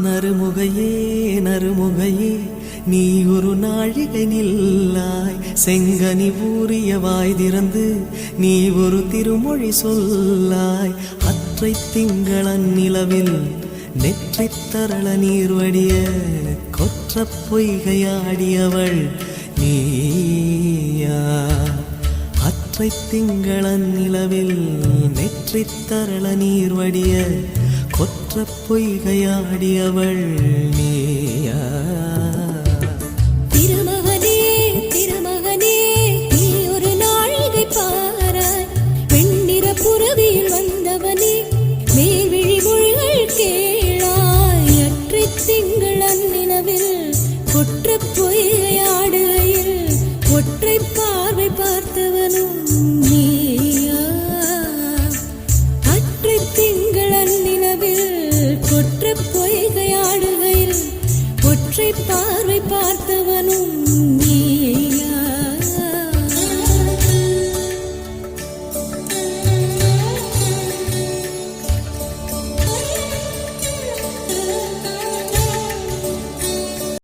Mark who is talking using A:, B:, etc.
A: நறுமுகையே நறுமுகையே நீ ஒரு நாழிகை நில்லாய், செங்கனி ஊறிய வாய் திறந்து நீ ஒரு திருமொழி சொல்லாய். அற்றை திங்களன் நிலவில் நெற்றி தரள நீர் வடிய கொற்ற பொய்கையாடியவள் நீயா. அற்றை திங்களன் நிலவில் நெற்றி தரள நீர் வடிய கொற்ற பொய்கையாடியவள் நீயா.
B: திருமகனே திருமகனே நீ ஒரு நாழிகை பாராய், வெண்ணிற புறவியில் வந்தவனே மேல்விழி மொழிகள் கேளாய். அற்றை திங்களன் நிலவில் கொற்ற பொய்கையாடுகையில் ஒற்றை பார்வை பார்த்தவனும் நீயா. அற்றை திங்களன் நிலவில் கொற்ற பொய்கையாடுகையில் ஒற்றை பார்வை பார்த்தவனும் நீ.